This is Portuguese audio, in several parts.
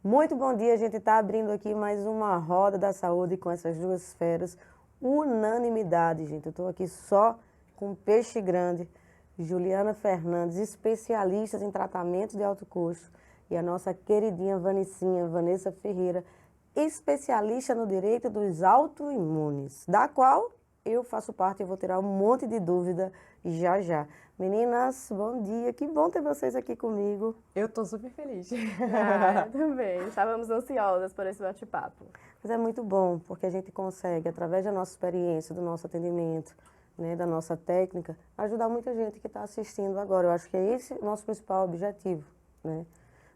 Muito bom dia, a gente está abrindo aqui mais uma roda da saúde com essas duas feras. Unanimidade, gente. Eu estou aqui só com peixe grande. Juliana Fernandes, especialista em tratamento de alto custo. E a nossa queridinha Vanessa Ferreira, especialista no direito dos autoimunes, da qual eu faço parte e vou tirar um monte de dúvida já já. Meninas, bom dia. Que bom ter vocês aqui comigo. Eu tô super feliz. Eu também. Estávamos ansiosas por esse bate-papo. Mas é muito bom, porque a gente consegue, através da nossa experiência, do nosso atendimento, né, da nossa técnica, ajudar muita gente que está assistindo agora. Eu acho que é esse o nosso principal objetivo, né?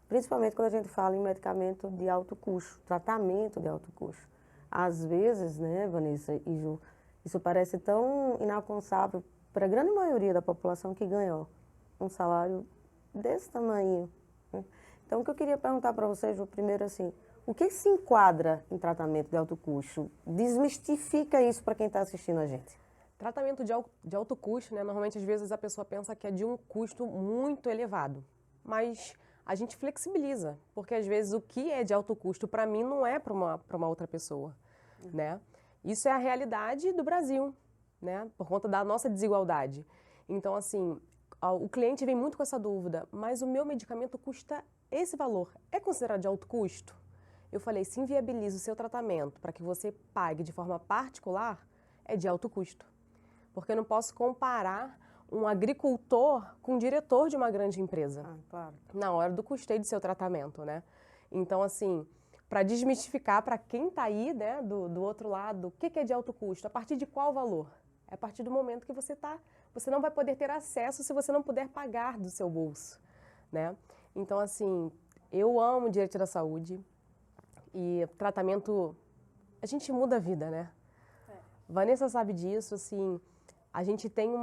Principalmente quando a gente fala em medicamento de alto custo, tratamento de alto custo. Às vezes, né, Vanessa e Ju, isso parece tão inalcançável para a grande maioria da população que ganha ó, um salário desse tamanho, né? Então, o que eu queria perguntar para vocês, Ju, primeiro assim, o que se enquadra em tratamento de alto custo? Desmistifica isso para quem está assistindo a gente. Tratamento de alto custo, né? Normalmente, às vezes, a pessoa pensa que é de um custo muito elevado. Mas a gente flexibiliza, porque às vezes o que é de alto custo para mim não é para uma outra pessoa, né? Isso é a realidade do Brasil, né? Por conta da nossa desigualdade. Então, assim, o cliente vem muito com essa dúvida, mas o meu medicamento custa esse valor. É considerado de alto custo? Eu falei, se inviabiliza o seu tratamento para que você pague de forma particular, é de alto custo. Porque eu não posso comparar um agricultor com um diretor de uma grande empresa. Claro. Na hora do custeio do seu tratamento, né? Então, assim, para desmistificar para quem está aí, né, do outro lado, o que é de alto custo? A partir de qual valor? É a partir do momento que você não vai poder ter acesso se você não puder pagar do seu bolso, né? Então, assim, eu amo o direito da saúde e tratamento, a gente muda a vida, né? Vanessa sabe disso, assim, a gente tem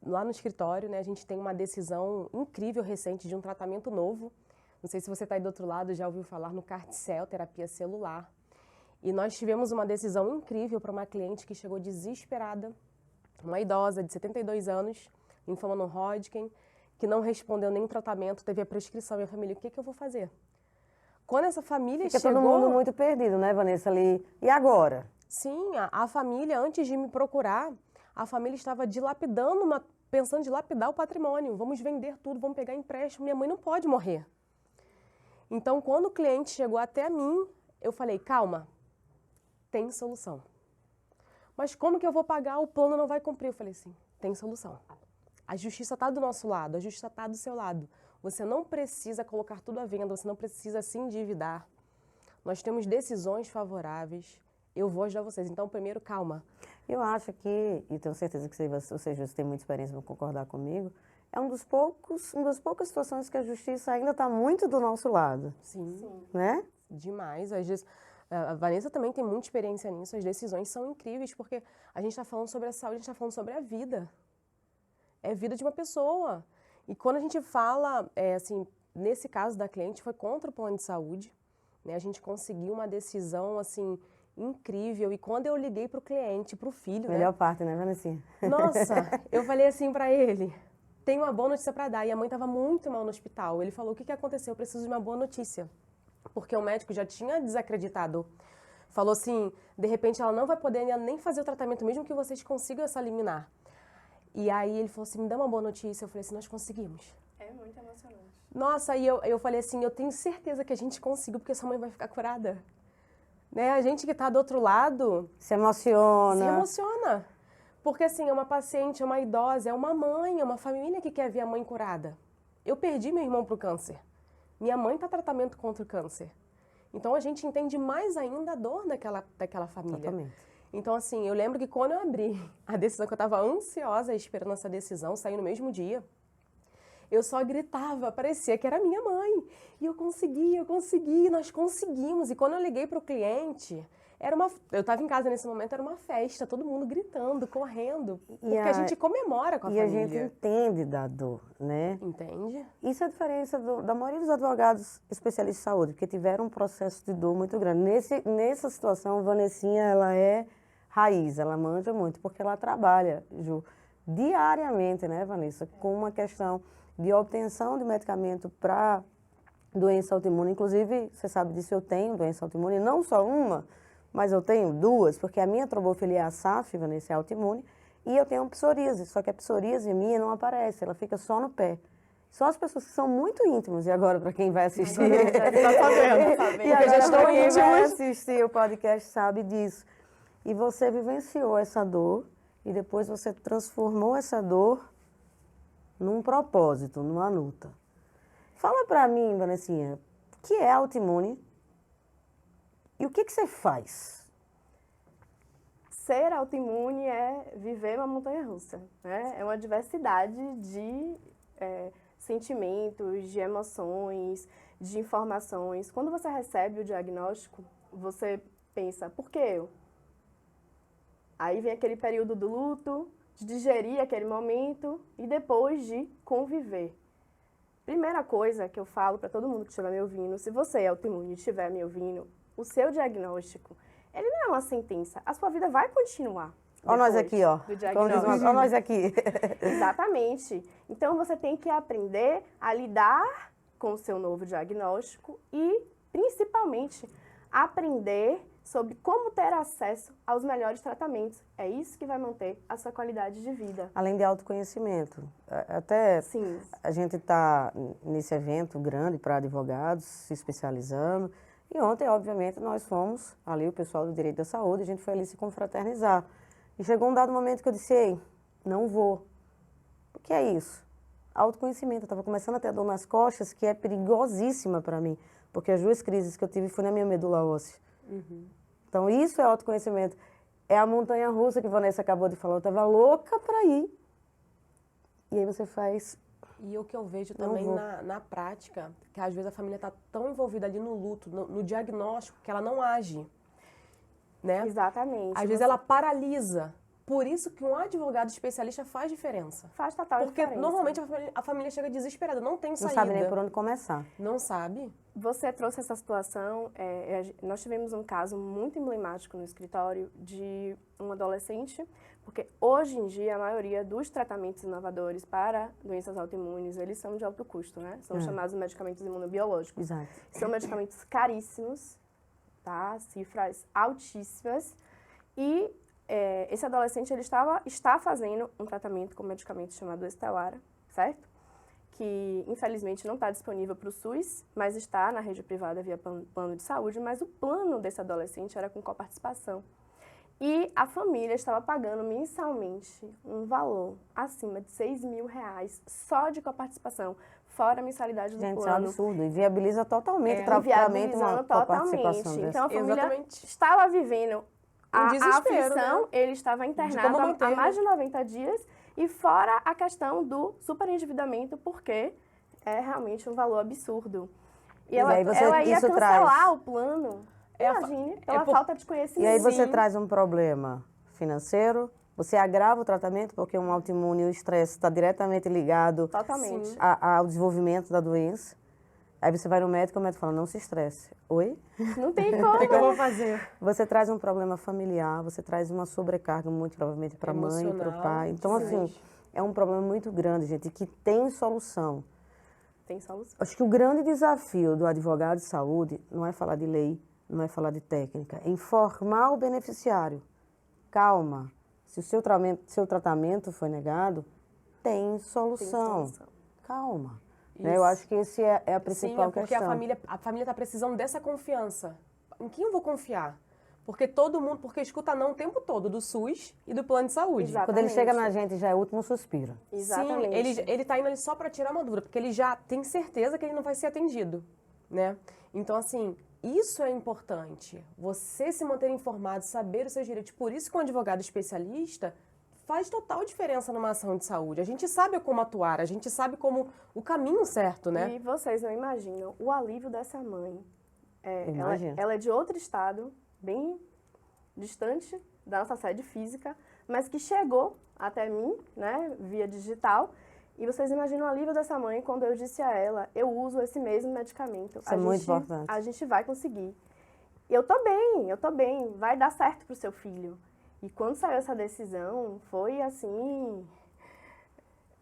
lá no escritório, né, a gente tem uma decisão incrível recente de um tratamento novo. Não sei se você está aí do outro lado, já ouviu falar no CARTCEL, terapia celular. E nós tivemos uma decisão incrível para uma cliente que chegou desesperada, uma idosa de 72 anos, linfoma no Hodgkin, que não respondeu nem tratamento, teve a prescrição e a família, o que eu vou fazer? Quando essa família Fica chegou... todo mundo muito perdido, né, Vanessa, ali. E agora? Sim, a família, antes de me procurar, a família estava dilapidando, pensando em dilapidar o patrimônio. Vamos vender tudo, vamos pegar empréstimo, minha mãe não pode morrer. Então, quando o cliente chegou até mim, eu falei, calma, tem solução. Mas como que eu vou pagar? O plano não vai cumprir. Eu falei, sim, tem solução. A justiça está do nosso lado, a justiça está do seu lado. Você não precisa colocar tudo à venda, você não precisa se endividar. Nós temos decisões favoráveis. Eu vou ajudar vocês. Então, primeiro, calma. Eu acho que, e tenho certeza que você tem muita experiência, vão concordar comigo, é uma das poucas situações que a justiça ainda está muito do nosso lado. Sim. Né? Demais. Às vezes, a Vanessa também tem muita experiência nisso. As decisões são incríveis, porque a gente está falando sobre a saúde, a gente está falando sobre a vida. É a vida de uma pessoa. E quando a gente fala, assim, nesse caso da cliente, foi contra o plano de saúde, né? A gente conseguiu uma decisão, assim, incrível. E quando eu liguei para o cliente, para o filho, Melhor né? parte, né, Vanessa? Nossa, eu falei assim para ele, tenho uma boa notícia para dar. E a mãe estava muito mal no hospital. Ele falou, o que aconteceu? Eu preciso de uma boa notícia. Porque o médico já tinha desacreditado. Falou assim, de repente ela não vai poder nem fazer o tratamento, mesmo que vocês consigam essa liminar. E aí ele falou assim, me dá uma boa notícia. Eu falei assim, nós conseguimos. É muito emocionante. Nossa, aí eu falei assim, eu tenho certeza que a gente conseguiu, porque sua mãe vai ficar curada. Né? A gente que está do outro lado... Se emociona. Se emociona. Porque assim, é uma paciente, é uma idosa, é uma mãe, é uma família que quer ver a mãe curada. Eu perdi meu irmão para o câncer. Minha mãe está em tratamento contra o câncer. Então a gente entende mais ainda a dor daquela família. Totalmente. Então assim, eu lembro que quando eu abri a decisão, que eu estava ansiosa esperando essa decisão, sair no mesmo dia, eu só gritava, parecia que era minha mãe. E eu consegui, nós conseguimos. E quando eu liguei para o cliente, eu estava em casa nesse momento, era uma festa, todo mundo gritando, correndo, porque a gente comemora com a família. E a gente entende da dor, né? Entende? Isso é a diferença da maioria dos advogados especialistas em saúde, porque tiveram um processo de dor muito grande. Nessa situação, a Vanessinha, ela é raiz, ela manja muito, porque ela trabalha, Ju, diariamente, né, Vanessa, com uma questão de obtenção de medicamento para doença autoimune. Inclusive, você sabe disso, eu tenho doença autoimune, não só uma, mas eu tenho duas, porque a minha trombofilia SAF, Vanessa, é autoimune, e eu tenho psoríase, só que a psoríase minha não aparece, ela fica só no pé. Só as pessoas que são muito íntimas, e agora para quem vai assistir... Tá sabendo. E agora já estão pra quem vai íntimos. assistir o podcast sabe disso. E você vivenciou essa dor, e depois você transformou essa dor num propósito, numa luta. Fala pra mim, Vanessinha, o que é autoimune e o que você faz? Ser autoimune é viver uma montanha-russa, né? É uma diversidade de sentimentos, de emoções, de informações. Quando você recebe o diagnóstico, você pensa, por que eu? Aí vem aquele período do luto, de digerir aquele momento e depois de conviver. Primeira coisa que eu falo para todo mundo que estiver me ouvindo, se você é autoimune e estiver me ouvindo, o seu diagnóstico, ele não é uma sentença, a sua vida vai continuar. Olha nós aqui, ó. Olha nós aqui. Exatamente. Então você tem que aprender a lidar com o seu novo diagnóstico e, principalmente, aprender sobre como ter acesso aos melhores tratamentos. É isso que vai manter a sua qualidade de vida. Além de autoconhecimento. Até Sim. a gente está nesse evento grande para advogados, se especializando. E ontem, obviamente, nós fomos ali, o pessoal do Direito da Saúde, a gente foi ali se confraternizar. E chegou um dado momento que eu disse, ei, não vou. O que é isso? Autoconhecimento. Eu estava começando a ter dor nas costas, que é perigosíssima para mim. Porque as duas crises que eu tive foi na minha medula óssea. Uhum. Então, isso é autoconhecimento. É a montanha-russa que a Vanessa acabou de falar. Eu estava louca para ir. E aí você faz... E o que eu vejo também na prática, que às vezes a família está tão envolvida ali no luto, no diagnóstico, que ela não age, né? Exatamente. Às vezes ela paralisa. Por isso que um advogado especialista faz diferença. Faz total Porque diferença. normalmente a família chega desesperada, não tem Não saída. sabe nem por onde começar. Não sabe. Você trouxe essa situação, nós tivemos um caso muito emblemático no escritório de um adolescente, porque hoje em dia a maioria dos tratamentos inovadores para doenças autoimunes, eles são de alto custo, né? São chamados medicamentos imunobiológicos. Exato. São medicamentos caríssimos, tá? Cifras altíssimas. E esse adolescente ele está fazendo um tratamento com medicamento chamado Estelara, certo? Que infelizmente não está disponível para o SUS, mas está na rede privada via plano de saúde, mas o plano desse adolescente era com coparticipação. E a família estava pagando mensalmente um valor acima de R$6.000 só de coparticipação, fora a mensalidade do Gente, isso é um plano. absurdo. E viabiliza totalmente o tratamento, uma coparticipação dessa. Então a família Exatamente. estava vivendo a desespero, aflição, né? ele estava De como internado manter, há mais né? de 90 dias, e fora a questão do superendividamento, porque é realmente um valor absurdo. E ela, aí você- ela ia isso cancelar traz- o plano, imagine, é pela por- falta de conhecimento. E aí você Sim. traz um problema financeiro, você agrava o tratamento, porque um autoimune e o estresse está diretamente ligado Totalmente. Sim. ao desenvolvimento da doença. Aí você vai no médico e o médico fala, não se estresse. Oi? Não tem O que eu como. vou fazer? Você traz um problema familiar, você traz uma sobrecarga muito provavelmente para a mãe, para o Emocional, pai. Então, assim, demais. é um problema muito grande, gente, que tem solução. Tem solução. Acho que o grande desafio do advogado de saúde não é falar de lei, não é falar de técnica, é informar o beneficiário. Calma, se o seu tratamento foi negado, tem Tem solução. solução. Calma. Né? Eu Isso. acho que esse é a Sim, principal é porque questão. a família está precisando dessa confiança. Em quem eu vou confiar? Porque todo mundo, porque escuta não o tempo todo do SUS e do plano de saúde. Exato. Quando ele chega Exatamente. na gente, já é o último suspiro. Exatamente. Sim, ele tá indo ali só para tirar uma dúvida, porque ele já tem certeza que ele não vai ser atendido, né? Então, assim, isso é importante. Você se manter informado, saber os seus direitos. Por isso que um advogado especialista faz total diferença numa ação de saúde. A gente sabe como atuar, a gente sabe como o caminho certo, né? E vocês não imaginam o alívio dessa mãe. Imagino. Ela é de outro estado, bem distante da nossa sede física, mas que chegou até mim, né, via digital. E vocês imaginam o alívio dessa mãe quando eu disse a ela, eu uso esse mesmo medicamento. Isso é muito importante. A gente vai conseguir. E eu tô bem, vai dar certo pro seu filho. E quando saiu essa decisão, foi assim,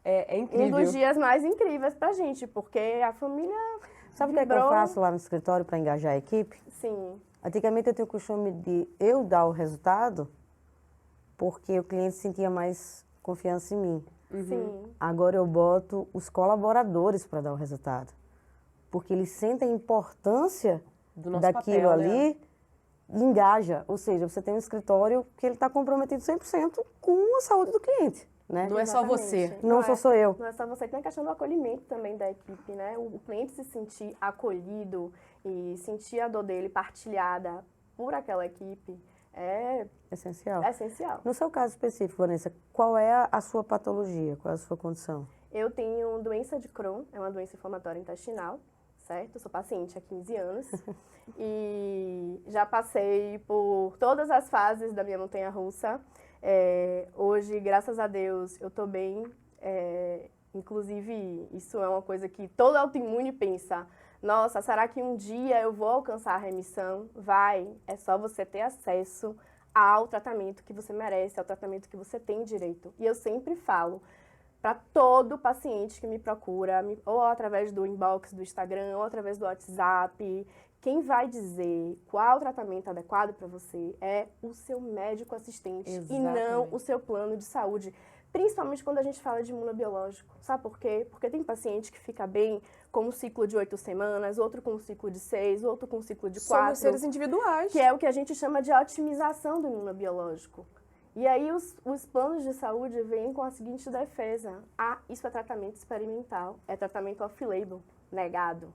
É incrível. um dos dias mais incríveis pra gente, porque a família Sabe o que é que eu Vibrou. faço lá no escritório para engajar a equipe? Sim. Antigamente eu tenho o costume de eu dar o resultado porque o cliente sentia mais confiança em mim. Sim. Agora eu boto os colaboradores para dar o resultado. Porque eles sentem a importância Do nosso daquilo papel, né? ali e engaja. Ou seja, você tem um escritório que ele está comprometido 100% com a saúde do cliente, né? Não é só você. Exatamente. Não só sou eu. Não é só você, tem a questão do acolhimento também da equipe, né? O cliente se sentir acolhido e sentir a dor dele partilhada por aquela equipe é Essencial. essencial. No seu caso específico, Vanessa, qual é a sua patologia? Qual é a sua condição? Eu tenho doença de Crohn, é uma doença inflamatória intestinal, certo? Eu sou paciente há 15 anos e já passei por todas as fases da minha montanha-russa. Hoje, graças a Deus, eu estou bem. Inclusive, isso é uma coisa que todo autoimune pensa. Nossa, será que um dia eu vou alcançar a remissão? Vai, é só você ter acesso ao tratamento que você merece, ao tratamento que você tem direito. E eu sempre falo para todo paciente que me procura, ou através do inbox do Instagram, ou através do WhatsApp, quem vai dizer qual o tratamento adequado para você é o seu médico assistente e não Exatamente. o seu plano de saúde. Principalmente quando a gente fala de imunobiológico. Sabe por quê? Porque tem paciente que fica bem com um ciclo de 8 semanas, outro com um ciclo de 6, outro com um ciclo de 4. Somos seres individuais. Que é o que a gente chama de otimização do imunobiológico. E aí os planos de saúde vêm com a seguinte defesa. Isso é tratamento experimental, é tratamento off-label, negado.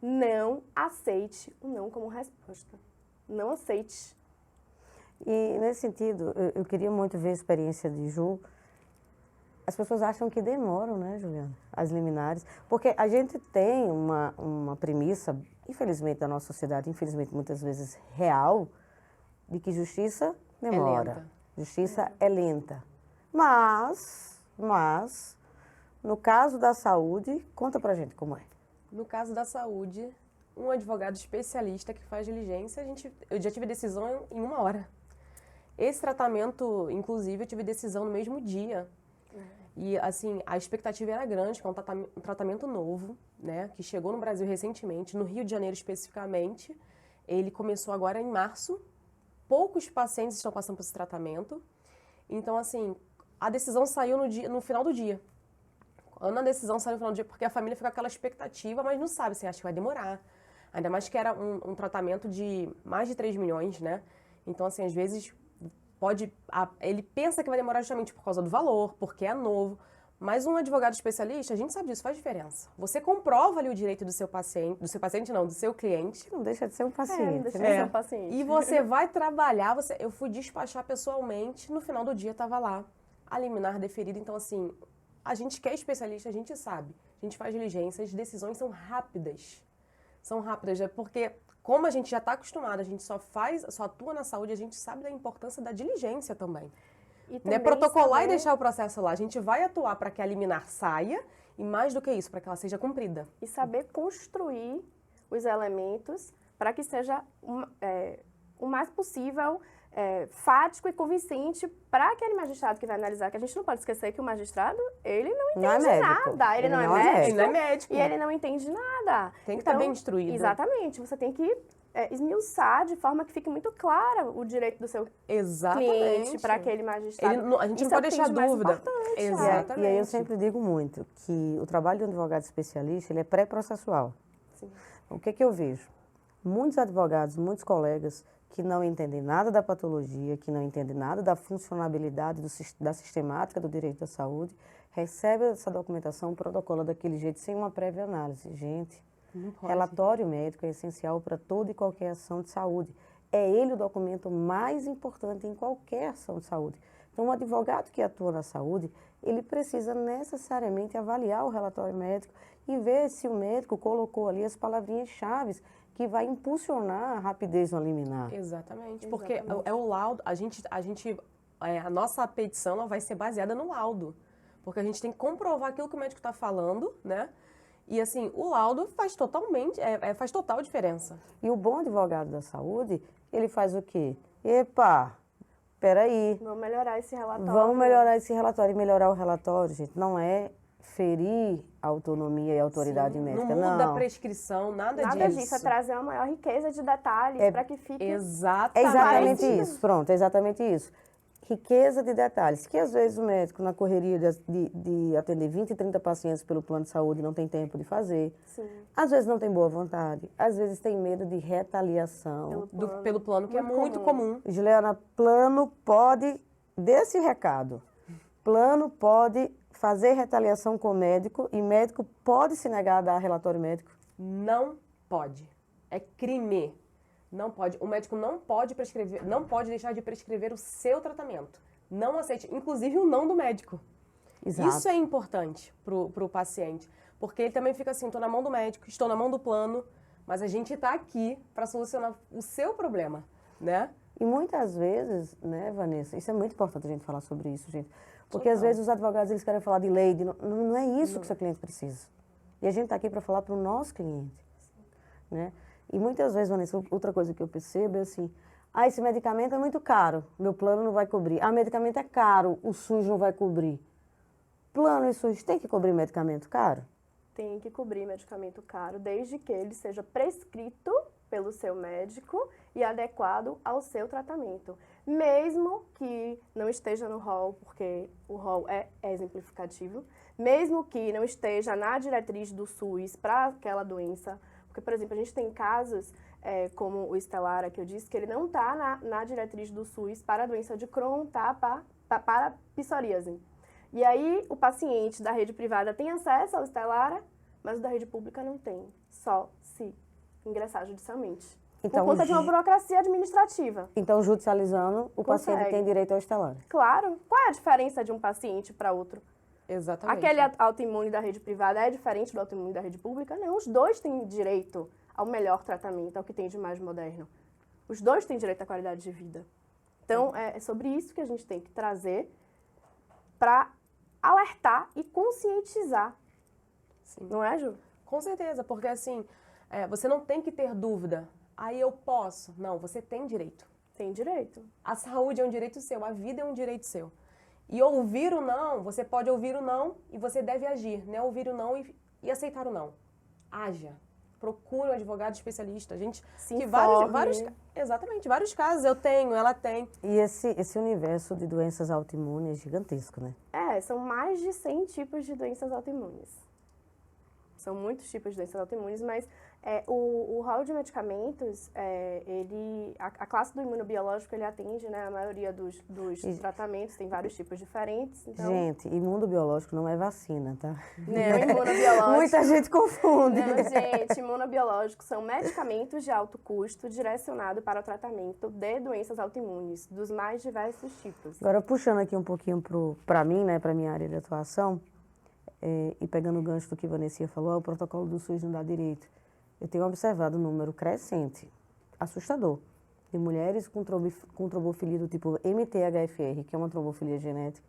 Não aceite o não como resposta. Não aceite. E nesse sentido, eu queria muito ver a experiência de Ju. As pessoas acham que demoram, né, Juliana, as liminares, porque a gente tem uma premissa, infelizmente, da nossa sociedade, infelizmente, muitas vezes real, de que justiça demora, lenta. justiça é lenta. Mas, no caso da saúde, conta pra gente como é. No caso da saúde, um advogado especialista que faz diligência, eu já tive decisão em 1 hora. Esse tratamento, inclusive, eu tive decisão no mesmo dia. E, assim, a expectativa era grande, que é um tratamento novo, né, que chegou no Brasil recentemente, no Rio de Janeiro especificamente. Ele começou agora em março. Poucos pacientes estão passando por esse tratamento. Então, assim, a decisão saiu no final do dia. Quando a decisão saiu no final do dia, porque a família fica com aquela expectativa, mas não sabe, assim, acha que vai demorar. Ainda mais que era um tratamento de mais de 3 milhões, né? Então, assim, às vezes ele pensa que vai demorar justamente por causa do valor, porque é novo. Mas um advogado especialista, a gente sabe disso, faz diferença. Você comprova ali o direito do seu paciente, do seu cliente. Não deixa de ser um Não paciente, deixa né? de ser um paciente. E você vai trabalhar, eu fui despachar pessoalmente, no final do dia estava lá, a liminar deferida. Então, assim, a gente que é especialista, a gente sabe. A gente faz diligência, as decisões são rápidas. São rápidas, porque como a gente já está acostumado, a gente só atua na saúde, a gente sabe da importância da diligência também. E Não é também protocolar saber- e deixar o processo lá. A gente vai atuar para que a liminar saia e, mais do que isso, para que ela seja cumprida. E saber construir os elementos para que seja o mais possível fático e convincente para aquele magistrado que vai analisar. Que a gente não pode esquecer que o magistrado, ele não Não é entende médico. nada. Ele não é médico. médico. Ele não é médico. E ele não entende nada. Tem que estar bem instruído. Exatamente. Você tem que esmiuçar de forma que fique muito clara o direito do seu Exatamente. cliente para aquele magistrado. A gente não Isso é o pode que deixar tem de mais dúvida. importante. Exatamente. E aí eu sempre digo muito que o trabalho de um advogado especialista, ele é pré-processual. Sim. O que eu vejo? Muitos advogados, muitos colegas que não entendem nada da patologia, que não entendem nada da funcionalidade, da sistemática do direito da saúde, recebem essa documentação, protocola daquele jeito, sem uma prévia análise. Gente, Não pode. relatório médico é essencial para toda e qualquer ação de saúde. É ele o documento mais importante em qualquer ação de saúde. Então, um advogado que atua na saúde, ele precisa necessariamente avaliar o relatório médico e ver se o médico colocou ali as palavrinhas-chave que vai impulsionar a rapidez no liminar. Exatamente. Porque Exatamente. é o laudo, a nossa petição ela vai ser baseada no laudo. Porque a gente tem que comprovar aquilo que o médico está falando, né? E assim, o laudo faz faz total diferença. E o bom advogado da saúde, ele faz o quê? Epa, peraí, Vamos melhorar esse relatório. vamos melhorar esse relatório. E melhorar o relatório, gente, não é ferir a autonomia e a autoridade Sim, médica, não muda a não. prescrição, nada Nada disso. disso, é trazer uma maior riqueza de detalhes para que fique... É Exatamente. exatamente isso, pronto, é exatamente isso. Riqueza de detalhes, que às vezes o médico, na correria de atender 20, 30 pacientes pelo plano de saúde, não tem tempo de fazer. Sim. Às vezes não tem boa vontade, às vezes tem medo de retaliação. Pelo plano, que é muito comum. Juliana, plano pode, dê esse recado, plano pode fazer retaliação com o médico e médico pode se negar a dar relatório médico. Não pode. É crime. Não pode. O médico não pode prescrever, não pode deixar de prescrever o seu tratamento. Não aceite, inclusive o não do médico. Exato. Isso é importante pro paciente, porque ele também fica assim, estou na mão do médico, estou na mão do plano, mas a gente está aqui para solucionar o seu problema, né? E muitas vezes, né, Vanessa, isso é muito importante a gente falar sobre isso, gente. Porque Total. às vezes os advogados eles querem falar de lei, não é isso que o seu cliente precisa. E a gente está aqui para falar para o nosso cliente, né? E muitas vezes, Vanessa, outra coisa que eu percebo é assim, esse medicamento é muito caro, meu plano não vai cobrir. Medicamento é caro, o SUS não vai cobrir. Plano e SUS tem que cobrir medicamento caro? Tem que cobrir medicamento caro, desde que ele seja prescrito pelo seu médico e adequado ao seu tratamento. Mesmo que não esteja no rol, porque o rol é exemplificativo, mesmo que não esteja na diretriz do SUS para aquela doença, porque, por exemplo, a gente tem casos como o Estelara, que eu disse, que ele não está na diretriz do SUS para a doença de Crohn, tá? Para psoríase. E aí, o paciente da rede privada tem acesso ao Estelara, mas o da rede pública não tem, só se ingressar judicialmente. Então, Por conta de uma burocracia administrativa. Então, judicializando, o paciente Consegue. tem direito ao Estelara. Claro. Qual é a diferença de um paciente para outro? Exatamente. Aquele autoimune da rede privada é diferente do autoimune da rede pública? Não, os dois têm direito ao melhor tratamento, ao que tem de mais moderno. Os dois têm direito à qualidade de vida. Então, é sobre isso que a gente tem que trazer para alertar e conscientizar. Sim. Não é, Ju? Com certeza, porque assim, você não tem que ter dúvida. Aí eu posso. Não, você tem direito. Tem direito. A saúde é um direito seu, a vida é um direito seu. E ouvir o não, você pode ouvir o não e você deve agir, né? Ouvir o não e aceitar o não. Haja. Procure um advogado especialista. A gente Se que informe. exatamente, vários casos eu tenho, ela tem. E esse universo de doenças autoimunes é gigantesco, né? São mais de 100 tipos de doenças autoimunes. São muitos tipos de doenças autoimunes, mas o rol de medicamentos, a classe do imunobiológico, ele atende, né, a maioria dos tratamentos, tem vários tipos diferentes. Então, Gente, imunobiológico não é vacina, tá? não, imunobiológico... Muita gente confunde. Não, gente, imunobiológicos são medicamentos de alto custo direcionados para o tratamento de doenças autoimunes, dos mais diversos tipos. Agora, puxando aqui um pouquinho para mim, né, para minha área de atuação, e pegando o gancho do que a Vanessa falou, o protocolo do SUS não dá direito. Eu tenho observado um número crescente, assustador, de mulheres com trombofilia do tipo MTHFR, que é uma trombofilia genética,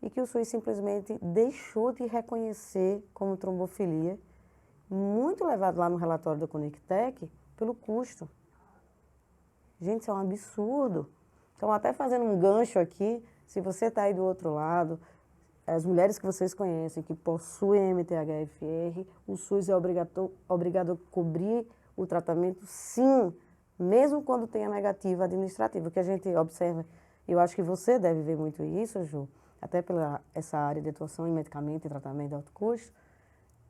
e que o SUS simplesmente deixou de reconhecer como trombofilia, muito levado lá no relatório da Conectec, pelo custo. Gente, isso é um absurdo. Então, até fazendo um gancho aqui, se você está aí do outro lado, as mulheres que vocês conhecem que possuem MTHFR, o SUS é obrigado a cobrir o tratamento, sim, mesmo quando tem a negativa administrativa. O que a gente observa, eu acho que você deve ver muito isso, Ju, até pela essa área de atuação em medicamento e tratamento de alto custo,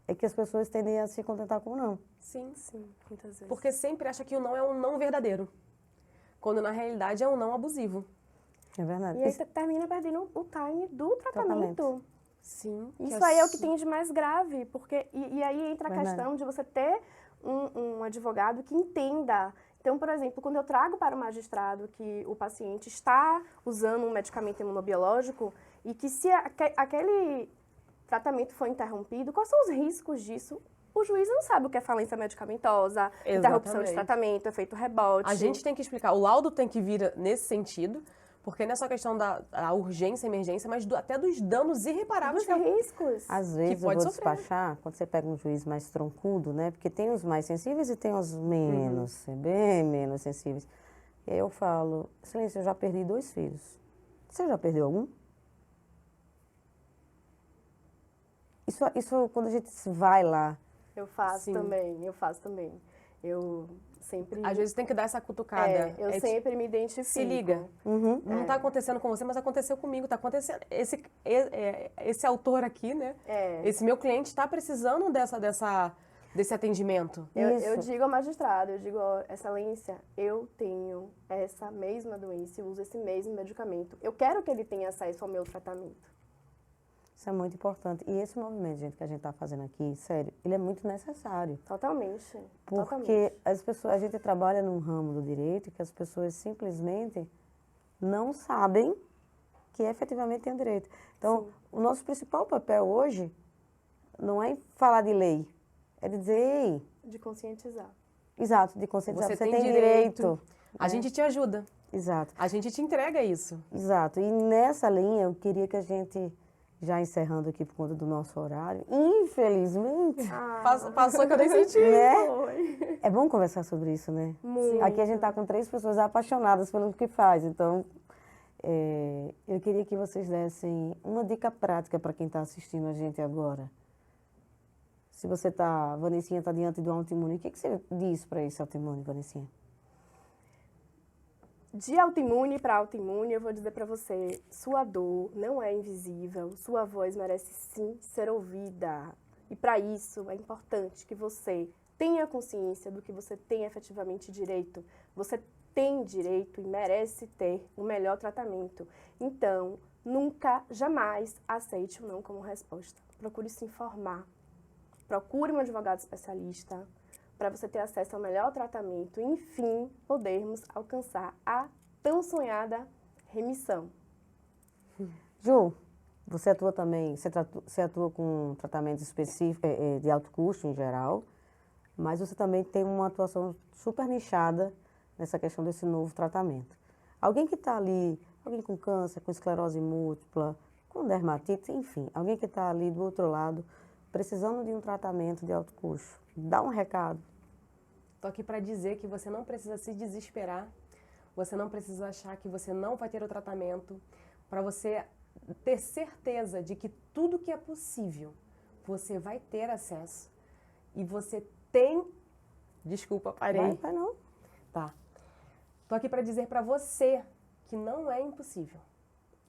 é que as pessoas tendem a se contentar com o não. Sim. Sim, muitas vezes. Porque sempre acha que o não é um não verdadeiro. Quando na realidade é um não abusivo. É verdade. E aí você termina perdendo o time do tratamento. Sim. Isso aí é o que tem de mais grave, porque e aí entra a Verdade. questão de você ter um advogado que entenda. Então, por exemplo, quando eu trago para o magistrado que o paciente está usando um medicamento imunobiológico e que se aquele tratamento for interrompido, quais são os riscos disso? O juiz não sabe o que é falência medicamentosa, interrupção de tratamento, efeito rebote. A gente tem que explicar, o laudo tem que vir nesse sentido, porque não é só questão da urgência, emergência, mas até dos danos irreparáveis. Dos riscos. Às vezes eu pode vou sofrer. despachar, quando você pega um juiz mais troncudo, né? Porque tem os mais sensíveis e tem os menos, bem menos sensíveis. E aí eu falo, excelência, eu já perdi 2 filhos. Você já perdeu algum? Isso quando a gente vai lá, Eu faço Sim. também, eu faço também. Eu sempre... Às vezes tem que dar essa cutucada. eu É, sempre me identifico. se liga. Não está acontecendo com você, mas aconteceu comigo. Está acontecendo. Esse autor aqui, né? Esse meu cliente está precisando desse atendimento. Eu Isso. digo ao magistrado, eu digo, ó, excelência, eu tenho essa mesma doença, eu uso esse mesmo medicamento. Eu quero que ele tenha acesso ao meu tratamento. isso é muito importante. E esse movimento, gente, que a gente está fazendo aqui, sério, ele é muito necessário. Totalmente. Porque Totalmente. as pessoas, a gente trabalha num ramo do direito que as pessoas simplesmente não sabem que efetivamente tem o direito. Então, o nosso principal papel hoje não é falar de lei, é de dizer, ei, De conscientizar. exato, de conscientizar, Você você tem tem direito. A gente te ajuda. Exato, A gente te entrega isso. exato. E nessa linha, eu queria que a gente, já encerrando aqui por conta do nosso horário, infelizmente, Passou que eu nem senti. né? Foi. É bom conversar sobre isso, né? Muito. Aqui a gente está com 3 pessoas apaixonadas pelo que faz, então eu queria que vocês dessem uma dica prática para quem está assistindo a gente agora. Se você está, Vanessinha está diante do autoimune, o que você diz para esse autoimune, Vanessinha? De autoimune para autoimune, eu vou dizer para você, sua dor não é invisível, sua voz merece sim ser ouvida. E para isso é importante que você tenha consciência do que você tem efetivamente direito. Você tem direito e merece ter o melhor tratamento. Então, nunca, jamais aceite o não como resposta. Procure se informar. Procure um advogado especialista para você ter acesso ao melhor tratamento e, enfim, podermos alcançar a tão sonhada remissão. Ju, você atua também, você atua com tratamentos específicos, de alto custo em geral, mas você também tem uma atuação super nichada nessa questão desse novo tratamento. Alguém que está ali, alguém com câncer, com esclerose múltipla, com dermatite, enfim, alguém que está ali do outro lado, precisando de um tratamento de alto custo, dá um recado. Estou aqui para dizer que você não precisa se desesperar, você não precisa achar que você não vai ter o tratamento, para você ter certeza de que tudo que é possível, você vai ter acesso. E você tem... Desculpa, parei. Vai não. Tá. Estou aqui para dizer para você que não é impossível.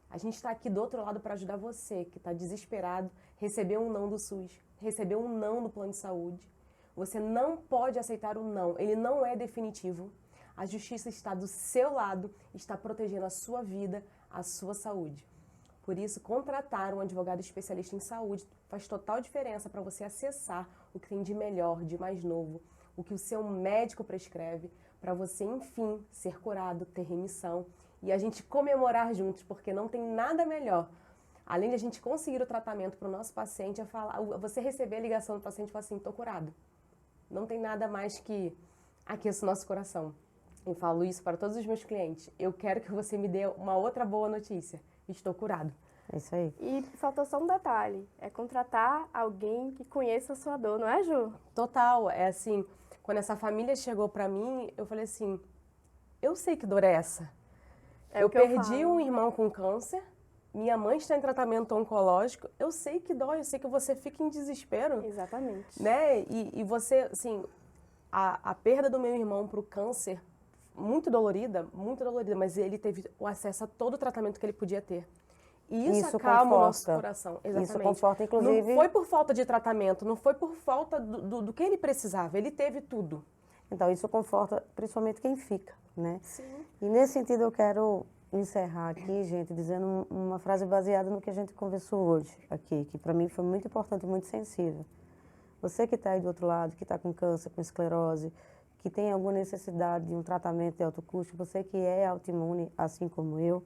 A gente está aqui do outro lado para ajudar você, que está desesperado, recebeu um não do SUS, recebeu um não do plano de saúde. Você não pode aceitar o não, ele não é definitivo. A justiça está do seu lado, está protegendo a sua vida, a sua saúde. Por isso, contratar um advogado especialista em saúde faz total diferença para você acessar o que tem de melhor, de mais novo, o que o seu médico prescreve, para você, enfim, ser curado, ter remissão e a gente comemorar juntos, porque não tem nada melhor. Além de a gente conseguir o tratamento para o nosso paciente, você receber a ligação do paciente e falar assim, estou curado. Não tem nada mais que aqueça o nosso coração. Eu falo isso para todos os meus clientes. Eu quero que você me dê uma outra boa notícia. Estou curado. É isso aí. E faltou só um detalhe, é contratar alguém que conheça a sua dor, não é, Ju? Total, é assim, quando essa família chegou para mim, eu falei assim, eu sei que dor é essa. Eu perdi um irmão com câncer, minha mãe está em tratamento oncológico, eu sei que dói, eu sei que você fica em desespero. Exatamente. Né? E você, assim, a perda do meu irmão para o câncer, muito dolorida, mas ele teve o acesso a todo o tratamento que ele podia ter. E isso acalma o nosso coração. Exatamente. Isso conforta, inclusive... Não foi por falta de tratamento, não foi por falta do que ele precisava, ele teve tudo. Então, isso conforta principalmente quem fica, né? Sim. E nesse sentido eu quero encerrar aqui, gente, dizendo uma frase baseada no que a gente conversou hoje aqui, que para mim foi muito importante e muito sensível. Você que está aí do outro lado, que está com câncer, com esclerose, que tem alguma necessidade de um tratamento de alto custo, você que é autoimune, assim como eu,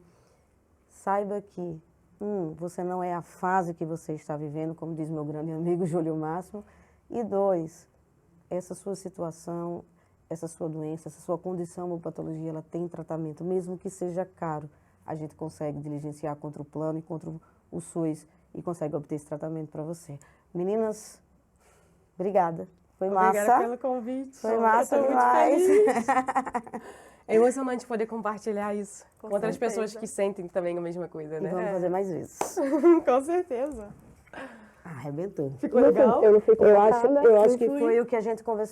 saiba que, você não é a fase que você está vivendo, como diz meu grande amigo Júlio Máximo, e 2, essa sua situação, essa sua doença, essa sua condição ou patologia, ela tem tratamento, mesmo que seja caro, a gente consegue diligenciar contra o plano e contra o SUS e consegue obter esse tratamento para você. Meninas, obrigada. Foi massa. Obrigada pelo convite. Foi massa Eu tô demais. muito feliz. É emocionante poder compartilhar isso com outras certeza. pessoas que sentem também a mesma coisa, E né? vamos fazer mais vezes. Com certeza. Arrebentou. Ficou legal? Eu não fui Eu acho convocada. que foi o que a gente conversou